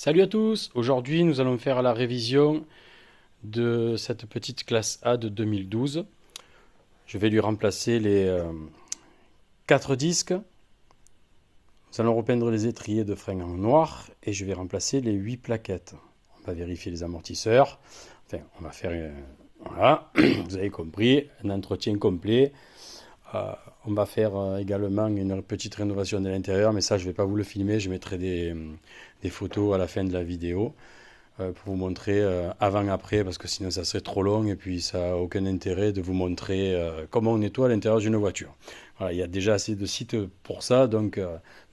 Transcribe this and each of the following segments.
Salut à tous! Aujourd'hui, nous allons faire la révision de cette petite classe A de 2012. Je vais lui remplacer les 4 disques. Nous allons repeindre les étriers de frein en noir et je vais remplacer les 8 plaquettes. On va vérifier les amortisseurs. Enfin, on va faire, voilà, vous avez compris, un entretien complet. Euh, on va faire également une petite rénovation de l'intérieur, mais ça, je ne vais pas vous le filmer. Je mettrai des photos à la fin de la vidéo pour vous montrer avant-après, parce que sinon ça serait trop long et puis ça n'a aucun intérêt de vous montrer comment on nettoie l'intérieur d'une voiture. Voilà, il y a déjà assez de sites pour ça, donc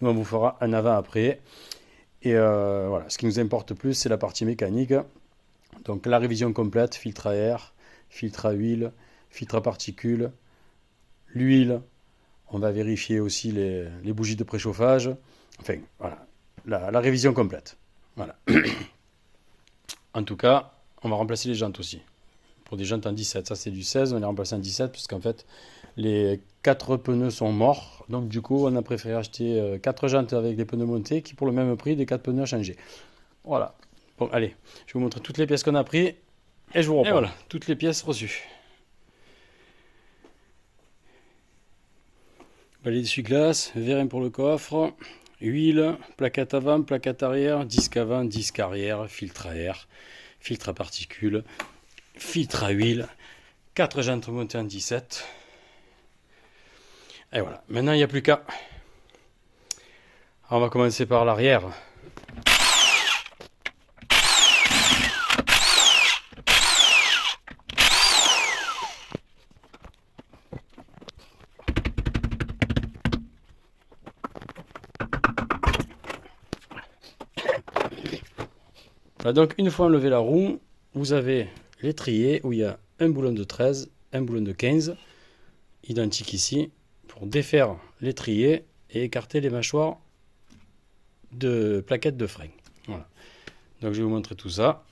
nous on vous fera un avant-après. Et voilà, ce qui nous importe plus, c'est la partie mécanique. Donc la révision complète, filtre à air, filtre à huile, filtre à particules, l'huile. On va vérifier aussi les bougies de préchauffage. Enfin, voilà, la révision complète. Voilà. En tout cas, on va remplacer les jantes aussi. Pour des jantes en 17, ça c'est du 16, on les remplace en 17 parce qu'en fait, les 4 pneus sont morts. Donc du coup, on a préféré acheter 4 jantes avec des pneus montés qui pour le même prix des 4 pneus à changer. Voilà. Bon, allez, je vais vous montrer toutes les pièces qu'on a pris et je vous reprends. Et voilà, toutes les pièces reçues. Balai d'essuie-glace, vérin pour le coffre, huile, plaquette avant, plaquette arrière, disque avant, disque arrière, filtre à air, filtre à particules, filtre à huile, 4 jantes montées en 17. Et voilà, maintenant il n'y a plus qu'à. On va commencer par l'arrière. Voilà, donc une fois enlevé la roue, vous avez l'étrier où il y a un boulon de 13, un boulon de 15, identique ici, pour défaire l'étrier et écarter les mâchoires de plaquettes de frein. Voilà. Donc je vais vous montrer tout ça.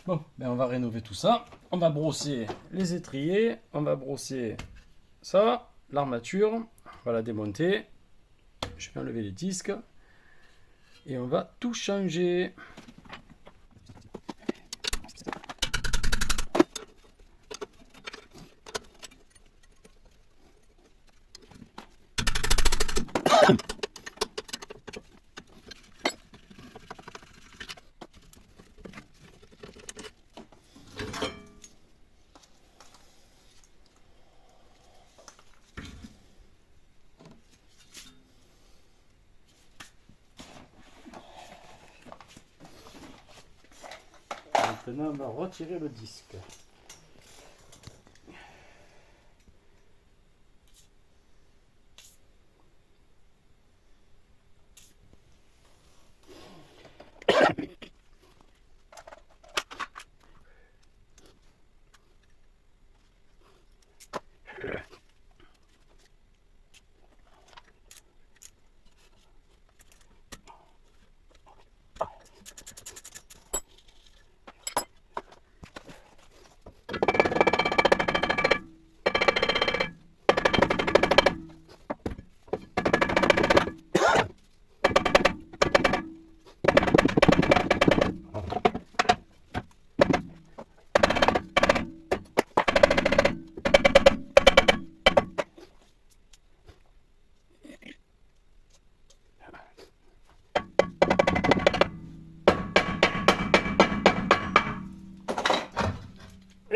Bon, ben on va rénover tout ça. On va brosser les étriers, on va brosser ça, l'armature, on va la démonter. Je vais enlever les disques et on va tout changer. Maintenant, on va retirer le disque.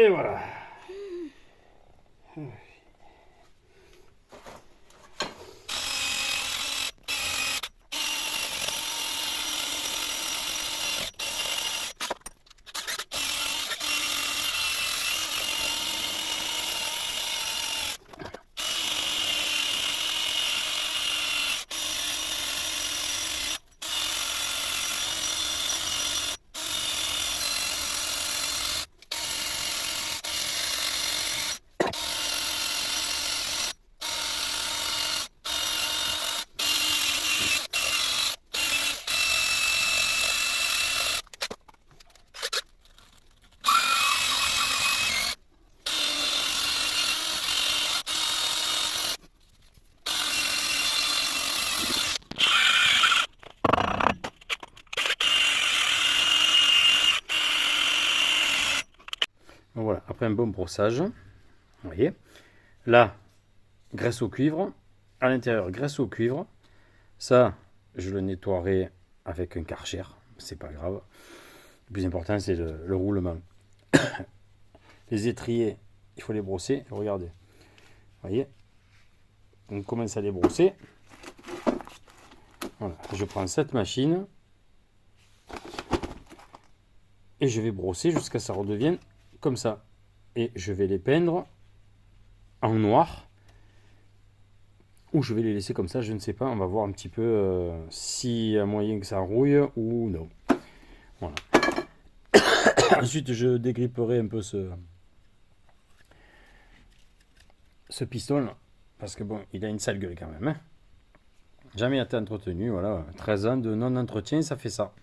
Et voilà. Donc voilà, après un bon brossage, vous voyez, là, graisse au cuivre, à l'intérieur, graisse au cuivre. Ça, je le nettoierai avec un Karcher, c'est pas grave. Le plus important, c'est le roulement. Les étriers, il faut les brosser. Regardez, vous voyez, on commence à les brosser. Voilà, je prends cette machine et je vais brosser jusqu'à ce que ça redevienne comme ça. Et je vais les peindre en noir ou je vais les laisser comme ça, je ne sais pas. On va voir un petit peu s'il y a moyen que ça rouille ou non. Voilà. Ensuite, je dégripperai un peu ce piston là, parce que bon, il a une sale gueule quand même. Hein. Jamais été entretenu, voilà. 13 ans de non-entretien, ça fait ça.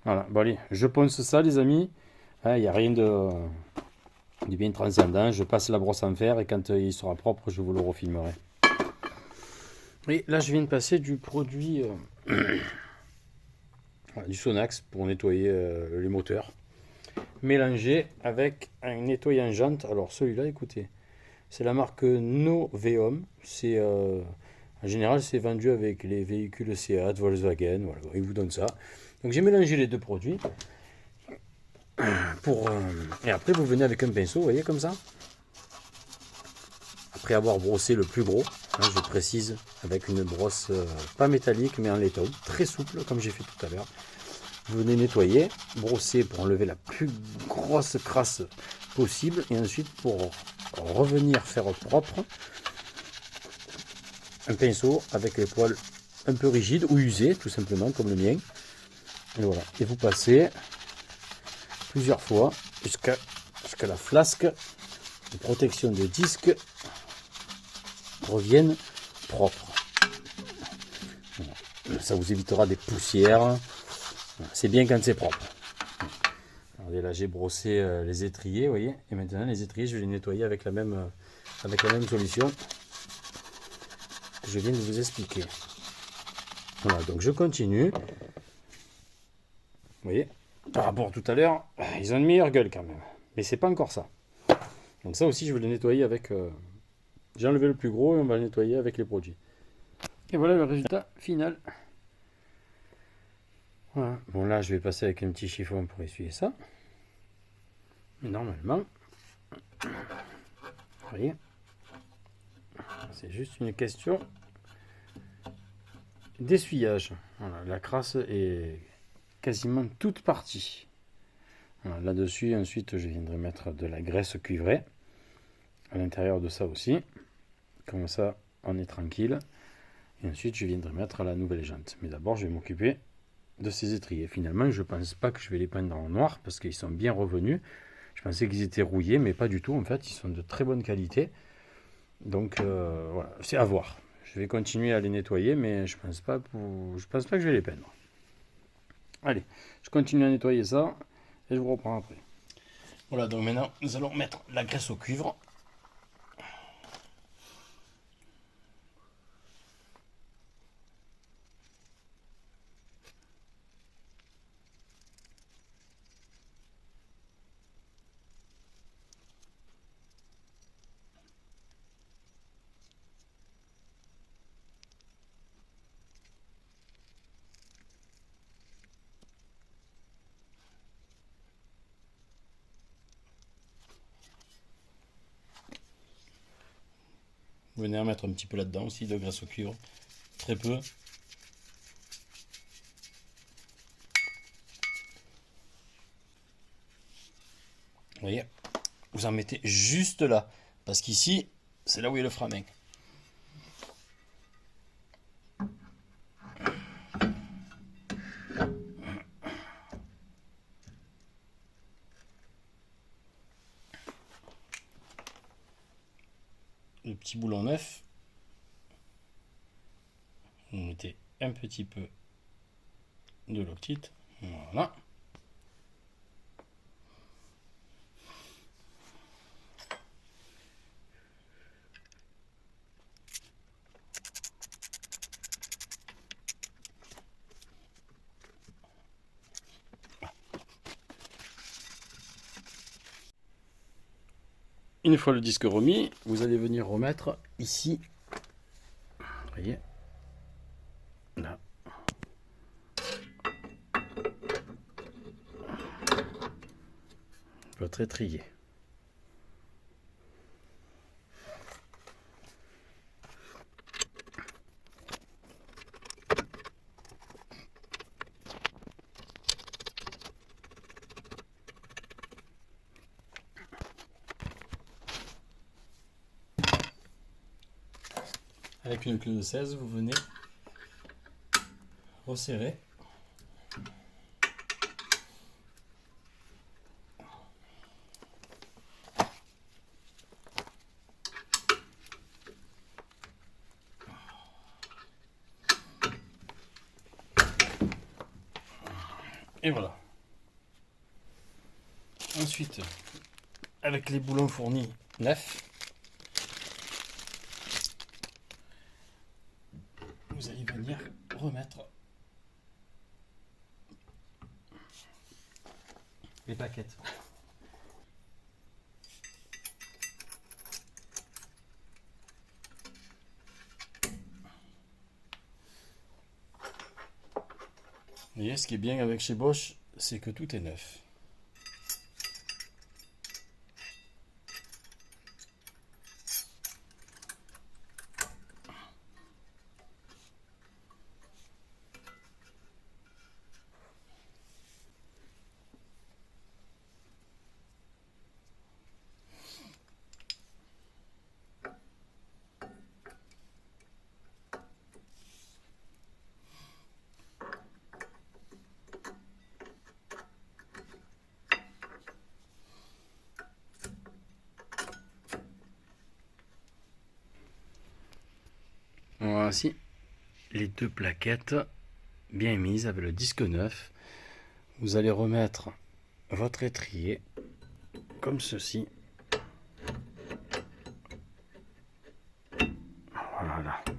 Voilà, bon allez, je ponce ça les amis. Il n'y a rien de bien transcendant. Je passe la brosse en fer et quand il sera propre, je vous le refilmerai. Et là, je viens de passer du produit du Sonax pour nettoyer les moteurs. Mélangé avec un nettoyant jante. Alors celui-là, écoutez, c'est la marque Noveum. C'est en général, c'est vendu avec les véhicules Seat, Volkswagen. Voilà, ils vous donnent ça. Donc j'ai mélangé les deux produits. Et après, vous venez avec un pinceau, vous voyez, comme ça. Après avoir brossé le plus gros, hein, je précise, avec une brosse pas métallique, mais en laiton, très souple, comme j'ai fait tout à l'heure. Vous venez nettoyer, brosser pour enlever la plus grosse crasse possible, et ensuite, pour revenir faire propre, un pinceau avec les poils un peu rigides ou usés, tout simplement, comme le mien. Et voilà. Et vous passez plusieurs fois jusqu'à la flasque de protection de disque revienne propre. Voilà. Ça vous évitera des poussières. C'est bien quand c'est propre. Regardez, là j'ai brossé les étriers, vous voyez. Et maintenant les étriers, je vais les nettoyer avec la même solution que je viens de vous expliquer. Voilà, donc je continue. Vous voyez, par rapport à tout à l'heure, ils ont une meilleure gueule quand même. Mais c'est pas encore ça. Donc ça aussi, je vais le nettoyer avec... j'ai enlevé le plus gros et on va le nettoyer avec les produits. Et voilà le résultat final. Voilà. Bon là, je vais passer avec un petit chiffon pour essuyer ça. Mais normalement, vous voyez, c'est juste une question d'essuyage. Voilà, la crasse est quasiment toute partie. Voilà, là-dessus, ensuite, je viendrai mettre de la graisse cuivrée à l'intérieur de ça aussi. Comme ça, on est tranquille. Et ensuite, je viendrai mettre la nouvelle jante. Mais d'abord, je vais m'occuper de ces étriers. Finalement, je ne pense pas que je vais les peindre en noir parce qu'ils sont bien revenus. Je pensais qu'ils étaient rouillés, mais pas du tout. En fait, ils sont de très bonne qualité. Donc, voilà, c'est à voir. Je vais continuer à les nettoyer, mais je pense pas que je vais les peindre. Allez, je continue à nettoyer ça et je vous reprends après. Voilà, donc maintenant, nous allons mettre la graisse au cuivre. Vous venez en mettre un petit peu là-dedans aussi, de graisse au cuivre. Très peu. Vous voyez, vous en mettez juste là. Parce qu'ici, c'est là où il y a le framin. Le petit boulon neuf, vous mettez un petit peu de loctite, voilà. Une fois le disque remis, vous allez venir remettre ici, vous voyez, là, votre étrier. Avec une clé de 16, vous venez resserrer. Et voilà. Ensuite, avec les boulons fournis neufs, vous allez venir remettre les plaquettes. Vous voyez, ce qui est bien avec chez Bosch, c'est que tout est neuf. Voici les deux plaquettes bien mises avec le disque neuf. Vous allez remettre votre étrier comme ceci. Voilà. Vous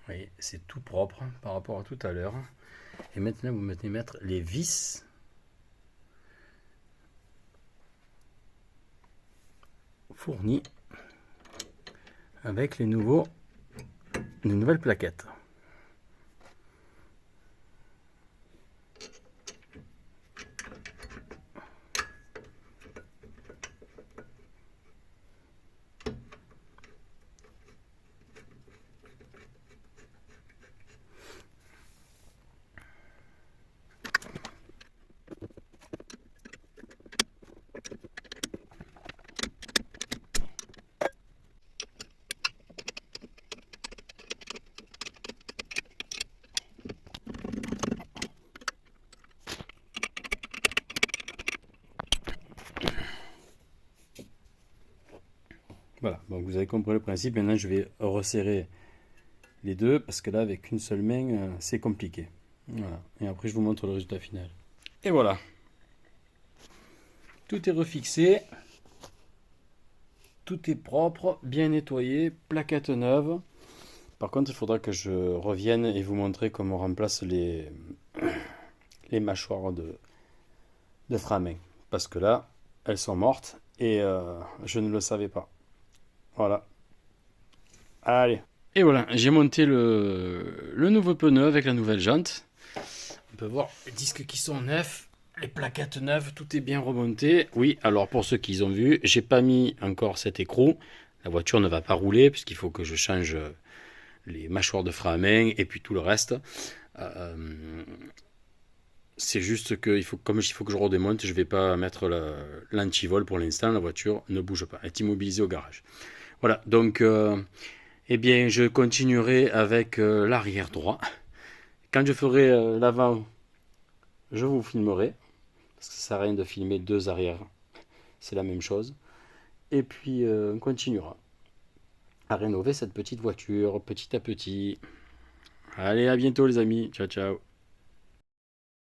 voyez, c'est tout propre par rapport à tout à l'heure. Et maintenant, vous mettez mettre les vis fournies avec les nouvelles plaquettes. Voilà, donc vous avez compris le principe. Maintenant, je vais resserrer les deux parce que là, avec une seule main, c'est compliqué. Voilà. Et après, je vous montre le résultat final. Et voilà. Tout est refixé. Tout est propre, bien nettoyé, plaquette neuve. Par contre, il faudra que je revienne et vous montrer comment on remplace les mâchoires de frein-main. Parce que là, elles sont mortes et je ne le savais pas. Voilà. Allez. Et voilà, j'ai monté le nouveau pneu avec la nouvelle jante. On peut voir les disques qui sont neufs, les plaquettes neuves, tout est bien remonté. Oui, alors pour ceux qui ont vu, j'ai pas mis encore cet écrou. La voiture ne va pas rouler puisqu'il faut que je change les mâchoires de frein à main et puis tout le reste. C'est juste que comme il faut que je redémonte, je ne vais pas mettre l'antivol pour l'instant. La voiture ne bouge pas, elle est immobilisée au garage. Voilà, donc eh bien, je continuerai avec l'arrière droit. Quand je ferai l'avant, je vous filmerai. Parce que ça sert à rien de filmer deux arrières. C'est la même chose. Et puis, on continuera à rénover cette petite voiture petit à petit. Allez, à bientôt les amis. Ciao, ciao.